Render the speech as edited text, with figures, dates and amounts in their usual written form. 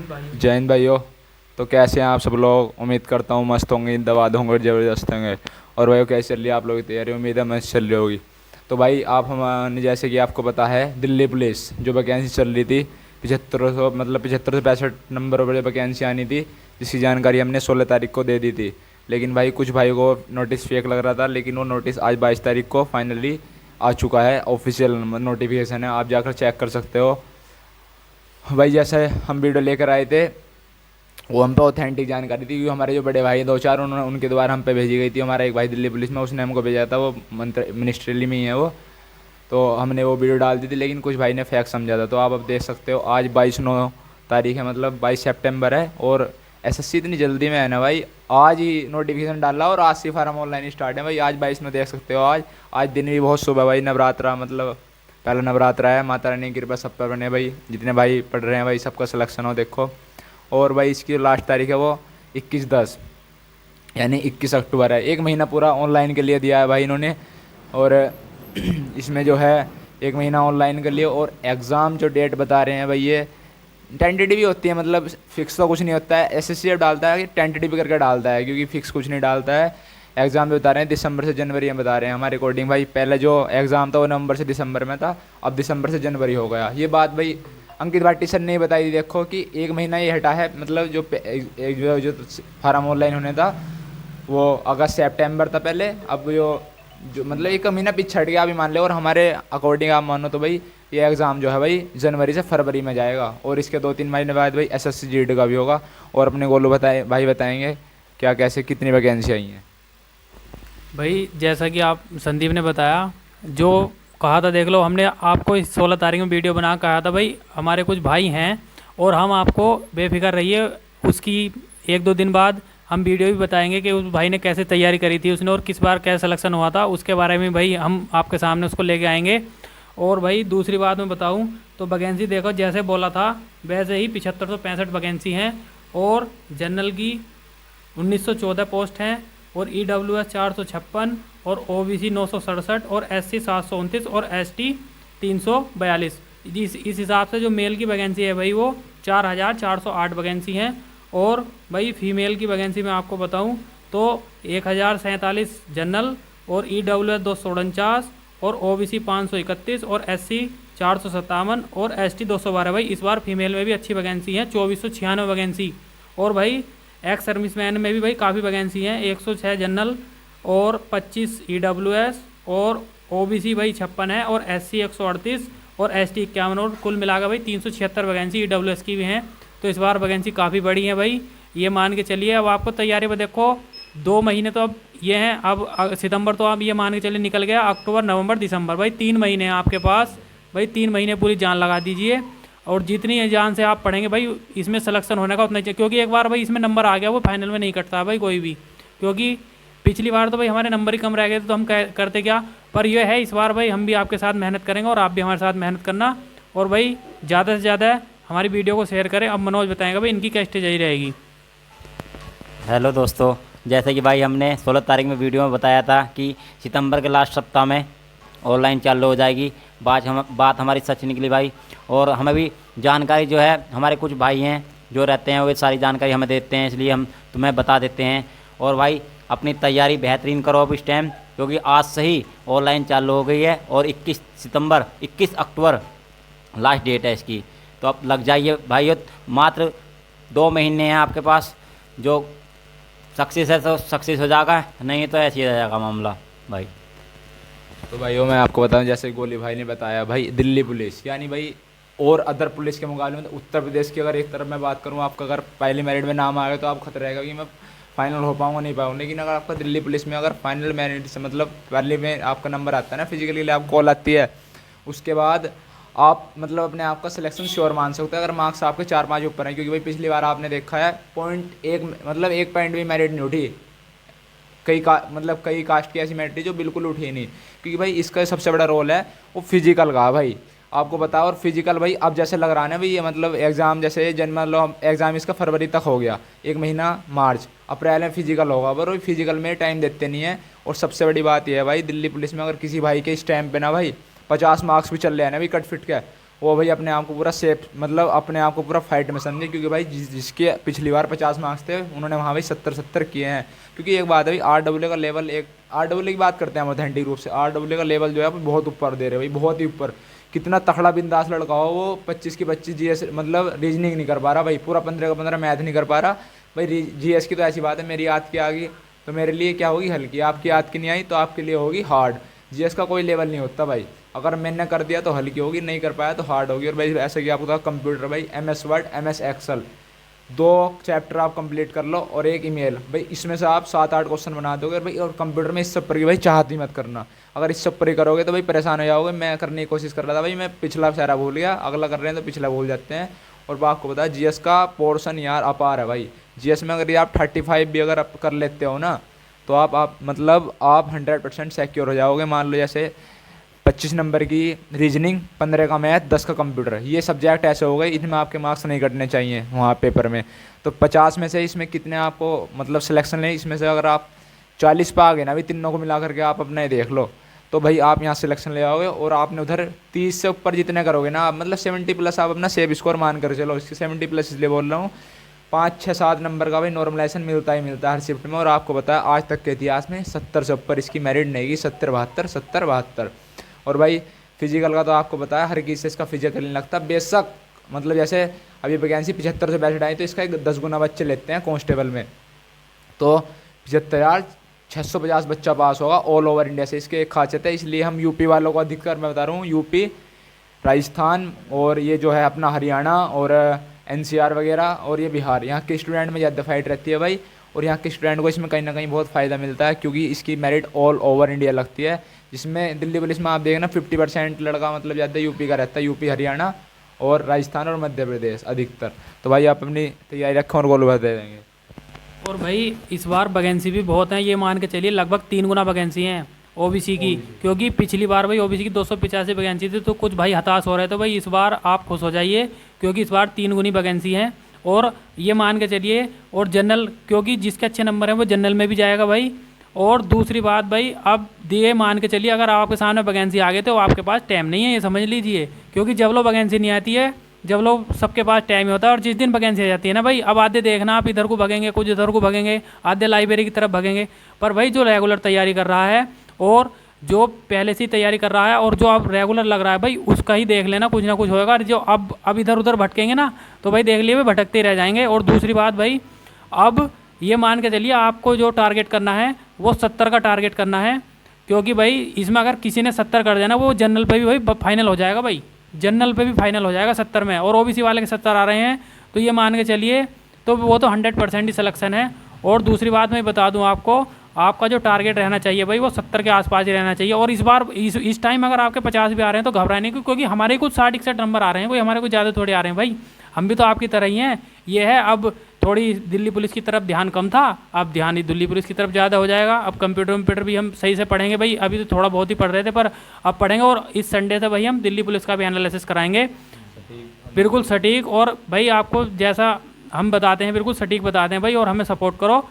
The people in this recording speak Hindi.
जय हिंद भाइयों। तो कैसे हैं आप सब लोग? उम्मीद करता हूँ मस्त होंगे, दबा होंगे, ज़बरदस्त होंगे। और भाइयों कैसे चल रही है आप लोगों की तैयारी? उम्मीद है मस्त चल रही होगी। तो भाई आप हमने जैसे कि आपको पता है दिल्ली पुलिस जो वैकेंसी चल रही थी 7500 मतलब 75 से 65 नंबरों पर वैकेंसी आनी थी, जिसकी जानकारी हमने 16 तारीख को दे दी थी। लेकिन भाई कुछ भाइयों को नोटिस फेक लग रहा था, लेकिन वो नोटिस आज 22 तारीख को फाइनली आ चुका है। ऑफिशियल नोटिफिकेशन है, आप जाकर चेक कर सकते हो। भाई जैसे हम वीडियो लेकर आए थे वो हम पे ऑथेंटिक जानकारी थी, क्योंकि हमारे जो बड़े भाई दो चार उन्होंने उनके द्वारा हम पे भेजी गई थी। हमारा एक भाई दिल्ली पुलिस में, उसने हमको भेजा था, वो मिनिस्ट्रियली में ही है वो। तो हमने वो वीडियो डाल दी थी, लेकिन कुछ भाई ने फेक समझा था। तो आप अब देख सकते हो आज 22/9 तारीख है, मतलब 22 सितंबर है। और एसएससी इतनी जल्दी में है ना भाई, आज ही नोटिफिकेशन डाला और आज से फार्म ऑनलाइन स्टार्ट है भाई। आज 22/9 देख सकते हो। आज दिन भी बहुत शुभ है भाई, नवरात्रा मतलब पहला नवरात्रा है। माता रानी की कृपा सब पर बने भाई, जितने भाई पढ़ रहे हैं भाई सबका सिलेक्शन हो देखो। और भाई इसकी लास्ट तारीख है वो 21/10 यानी 21 अक्टूबर है। एक महीना पूरा ऑनलाइन के लिए दिया है भाई इन्होंने। और इसमें जो है एक महीना ऑनलाइन के लिए, और एग्ज़ाम जो डेट बता रहे हैं भाई ये टेंटेटिव ही होती है, मतलब फिक्स तो कुछ नहीं होता है। एसएससी जब डालता है कि टेंटेटिव करके डालता है, क्योंकि फिक्स कुछ नहीं डालता है। एग्ज़ाम भी बता रहे हैं दिसंबर से जनवरी में बता रहे हैं हमारे अकॉर्डिंग भाई। पहले जो एग्ज़ाम था वो नवंबर से दिसंबर में था, अब दिसंबर से जनवरी हो गया। ये बात भाई अंकित भाटी सर ने बताई थी, देखो कि एक महीना ये हटा है। मतलब जो फार्म ऑनलाइन होने था वो अगस्त सितंबर था पहले, अब जो मतलब एक महीना पीछे हट गया अभी मान लो। और हमारे अकॉर्डिंग आप मानो तो भाई ये एग्ज़ाम जो है भाई जनवरी से फरवरी में जाएगा, और इसके 2-3 महीने बाद भाई एसएससी जीडी का भी होगा। और अपने गोलू बताएंगे क्या कैसे कितनी वैकेंसी आई हैं। भाई जैसा कि आप संदीप ने बताया, जो कहा था देख लो, हमने आपको इस 16 तारीख में वीडियो बना कहा था भाई हमारे कुछ भाई हैं, और हम आपको बेफिक्र रहिए, उसकी 1-2 दिन बाद हम वीडियो भी बताएंगे कि उस भाई ने कैसे तैयारी करी थी उसने, और किस बार कैसे सिलेक्शन हुआ था, उसके बारे में भाई हम आपके सामने उसको लेके आएंगे। और भाई दूसरी बात मैं बताऊं तो वैकेंसी देखो जैसे बोला था वैसे ही 7565 वैकेंसी हैं, और जनरल की 1914 पोस्ट हैं, और EWS 456, और OBC 967, और SC 729, और ST 342। इस हिसाब से जो मेल की वैकेंसी है भाई वो 4408 वैकेंसी हैं। और भाई फीमेल की वैकेंसी मैं आपको बताऊं तो 1047 जनरल, और EWS 249, और OBC 531, और SC 457, और ST 212। भाई इस बार फीमेल में भी अच्छी वैकेंसी है, 2496 वैकेंसी। और भाई एक्स सर्विसमैन में भी भाई काफ़ी वैकेंसी हैं, 106 जनरल, और 25 EWS, और OBC भाई 56 है, और SC 138, और ST 51, और कुल मिलाकर भाई 376 वैकेंसी EWS की भी हैं। तो इस बार वैकेंसी काफ़ी बड़ी है भाई, ये मान के चलिए। अब आपको तैयारी में देखो 2 महीने तो अब ये हैं, अब सितंबर तो आप ये मान के चलिए निकल गया, अक्टूबर नवंबर दिसंबर भाई 3 महीने हैं आपके पास। भाई 3 महीने पूरी जान लगा दीजिए, और जितनी जान से आप पढ़ेंगे भाई इसमें सिलेक्शन होने का उतना ही चाहिए, क्योंकि एक बार भाई इसमें नंबर आ गया वो फाइनल में नहीं कटता भाई कोई भी। क्योंकि पिछली बार तो भाई हमारे नंबर ही कम रह गए थे तो हम करते क्या, पर यह है इस बार भाई हम भी आपके साथ मेहनत करेंगे, और आप भी हमारे साथ मेहनत करना। और भाई ज़्यादा से ज़्यादा हमारी वीडियो को शेयर करें। अब मनोज बताएंगे भाई इनकी क्या स्ट्रेटजी रहेगी। हेलो दोस्तों, जैसे कि भाई हमने 16 तारीख में वीडियो में बताया था कि सितंबर के लास्ट सप्ताह में ऑनलाइन चालू हो जाएगी। बात हमारी सच निकली भाई। और हमें भी जानकारी जो है हमारे कुछ भाई हैं जो रहते हैं वो सारी जानकारी हमें देते हैं, इसलिए हम तुम्हें बता देते हैं। और भाई अपनी तैयारी बेहतरीन करो अब इस टाइम, क्योंकि आज से ही ऑनलाइन चालू हो गई है, और 21 अक्टूबर लास्ट डेट है इसकी। तो अब लग जाइए भाई, मात्र 2 महीने हैं आपके पास। जो सक्सेस है तो सक्सेस हो जाएगा, नहीं तो ऐसे ही रह जाएगा मामला भाई। तो भाइयों मैं आपको बताऊं, जैसे गोली भाई ने बताया भाई दिल्ली पुलिस यानी भाई और अदर पुलिस के मुकाबले में उत्तर प्रदेश की अगर एक तरफ मैं बात करूं, आपका अगर पहली मेरिट में नाम आ गया तो आप खतरा रहेगा कि मैं फाइनल हो पाऊंगा नहीं पाऊंगा। लेकिन अगर आपका दिल्ली पुलिस में अगर फाइनल मेरिट से मतलब पहले में आपका नंबर आता है ना, फिजिकली लिए आप कॉल आती है, उसके बाद आप मतलब अपने आप का सिलेक्शन श्योर मान सकते हैं अगर मार्क्स आपके 4-5 ऊपर हैं। क्योंकि भाई पिछली बार आपने देखा है पॉइंट एक मतलब 1 पॉइंट भी मेरिट नहीं उठी। कई कास्ट की ऐसी मेरिट थी जो बिल्कुल उठी नहीं, क्योंकि भाई इसका सबसे बड़ा रोल है वो फिजिकल का भाई आपको पता है। और फिजिकल भाई अब जैसे लग रहा है ना भाई, ये मतलब एग्ज़ाम जैसे मान लो एग्ज़ाम इसका फरवरी तक हो गया, 1 महीना मार्च अप्रैल में फिजिकल होगा, पर वही फिजिकल में टाइम देते नहीं है। और सबसे बड़ी बात यह है भाई दिल्ली पुलिस में अगर किसी भाई के इस टाइम पे ना भाई 50 मार्क्स भी चल रहे हैं ना भाई कट फिट के, वो भाई अपने आप को पूरा सेफ, मतलब अपने आप को पूरा फाइट में समझे, क्योंकि भाई जिसके पिछली बार 50 मार्क्स थे उन्होंने वहाँ भाई 70 किए हैं। क्योंकि एक बात है भाई, RAA का लेवल, एक RAA की बात करते हैं हम ऑथेंटिक रूप से, RAA का लेवल जो है वो बहुत ऊपर दे रहे हैं भाई, बहुत ही ऊपर। कितना तखड़ा बिंदास लड़का हो वो 25 की 25 GS मतलब रीजनिंग नहीं कर पा रहा भाई, पूरा 15 का 15 मैथ नहीं कर पा रहा भाई। GS की तो ऐसी बात है, मेरी याद की आ गई तो मेरे लिए क्या होगी हल्की, आपकी याद की नहीं आई तो आपके लिए होगी हार्ड। GS का कोई लेवल नहीं होता भाई, अगर मैंने कर दिया तो हल्की होगी, नहीं कर पाया तो हार्ड होगी। और भाई ऐसा कि आपको कंप्यूटर भाई MS Word MS Excel 2 chapter आप कंप्लीट कर लो और एक ईमेल भाई, इसमें से आप 7-8 क्वेश्चन बना दोगे भाई। और कंप्यूटर में इस सब पर की भाई चाहत ही मत करना, अगर इस सब पर ही करोगे तो भाई परेशान हो जाओगे। मैं करने की कोशिश कर रहा था भाई, मैं पिछला सारा भूल गया, अगला कर रहे हैं तो पिछला भूल जाते हैं। और बात को बताया GS का पोर्शन यार अपार है भाई। GS में अगर ये आप 35 भी अगर आप कर लेते हो ना तो आप मतलब आप 100% सिक्योर हो जाओगे। मान लो जैसे 25 नंबर की रीजनिंग, 15 का मैथ, 10 का कंप्यूटर, ये सब्जेक्ट ऐसे हो गए इनमें आपके मार्क्स नहीं कटने चाहिए वहाँ पेपर में। तो 50 में से इसमें कितने आपको मतलब सिलेक्शन लें, इसमें से अगर आप 40 पे आ गए ना भाई, तीनों को मिला करके आप अपना ही देख लो, तो भाई आप यहाँ सिलेक्शन ले आओगे। और आपने उधर 30 से ऊपर जितने करोगे ना, मतलब 70+ आप अपना सेफ स्कोर मान कर चलो। इसकी 70+ इसलिए बोल रहा हूँ, 5-6-7 नंबर का भाई नॉर्मलाइजेशन मिलता ही मिलता है हर शिफ्ट में। और आपको बताया आज तक के इतिहास में 70 से ऊपर इसकी मेरिट नहीं गई, 70-72 70-72। और भाई फिजिकल का तो आपको बताया हर किसी से इसका फिजिकल नहीं लगता, बेशक मतलब जैसे अभी वैकेंसी 75 से 62 आई तो इसका 10 गुना बच्चे लेते हैं कांस्टेबल में, तो 75,650 बच्चा पास होगा ऑल ओवर इंडिया से। इसके एक खासियत है, इसलिए हम यूपी वालों को अधिकतर मैं बता रहा हूँ, यूपी, राजस्थान और ये जो है अपना हरियाणा और NCR वगैरह और ये बिहार, यहाँ के स्टूडेंट में ज़्यादा फाइट रहती है भाई। और यहाँ के स्टूडेंट को इसमें कहीं ना कहीं बहुत फ़ायदा मिलता है, क्योंकि इसकी मेरिट ऑल ओवर इंडिया लगती है। जिसमें दिल्ली पुलिस में आप देखना 50% लड़का मतलब ज़्यादा यूपी का रहता है, यूपी, हरियाणा और राजस्थान और मध्य प्रदेश अधिकतर। तो भाई आप अपनी तैयारी रखें और गोल भर दे देंगे। और भाई इस बार वैकेंसी भी बहुत हैं, ये मान के चलिए लगभग 3 गुना वैकेंसी हैं OBC की, क्योंकि पिछली बार भाई OBC की 285 वैकेंसी थी, तो कुछ भाई हताश हो रहे थे। भाई इस बार आप खुश हो जाइए, क्योंकि इस बार 3 गुनी वैकेंसी हैं। और ये मान के चलिए, और जनरल, क्योंकि जिसके अच्छे नंबर हैं वो जनरल में भी जाएगा भाई। और दूसरी बात भाई, अब ये मान के चलिए अगर आपके सामने वैकेंसी आ गए तो आपके पास टाइम नहीं है, ये समझ लीजिए। क्योंकि जब लोग वैकेंसी नहीं आती है, जब लोग सबके पास टाइम होता है, और जिस दिन वैकेंसी आ जाती है ना भाई, अब आधे देखना आप इधर को भगेंगे, कुछ इधर को भगेंगे, आधे लाइब्रेरी की तरफ भगेंगे। पर भाई जो रेगुलर तैयारी कर रहा है और जो पहले से ही तैयारी कर रहा है और जो अब रेगुलर लग रहा है भाई, उसका ही देख लेना, कुछ ना कुछ होगा। और जो अब इधर उधर भटकेंगे ना तो भाई देख लिए भटकते रह जाएंगे। और दूसरी बात भाई, अब ये मान के चलिए आपको जो टारगेट करना है वो 70 का टारगेट करना है, क्योंकि भाई इसमें अगर किसी ने 70 कर देना वो जनरल पे भी भाई फाइनल हो जाएगा भाई, जनरल पे भी फाइनल हो जाएगा 70 में। और OBC वाले के 70 आ रहे हैं तो ये मान के चलिए तो वो तो 100% ही सिलेक्शन है। और दूसरी बात मैं बता दूं आपको, आपका जो टारगेट रहना चाहिए भाई वो 70 के आसपास ही रहना चाहिए। और इस बार इस टाइम अगर आपके 50 भी आ रहे हैं तो घबराने की, क्योंकि हमारे कुछ 60-61 नंबर आ रहे हैं, कोई हमारे कुछ ज़्यादा थोड़े आ रहे हैं भाई, हम भी तो आपकी तरह ही हैं। ये है अब थोड़ी दिल्ली पुलिस की तरफ ध्यान कम था, अब ध्यान ही दिल्ली पुलिस की तरफ ज़्यादा हो जाएगा। अब कंप्यूटर भी हम सही से पढ़ेंगे भाई, अभी तो थोड़ा बहुत ही पढ़ रहे थे पर अब पढ़ेंगे। और इस संडे से भाई हम दिल्ली पुलिस का भी एनालिसिस कराएंगे, बिल्कुल सटीक। और भाई आपको जैसा हम बताते हैं बिल्कुल सटीक बताते हैं भाई, और हमें सपोर्ट करो।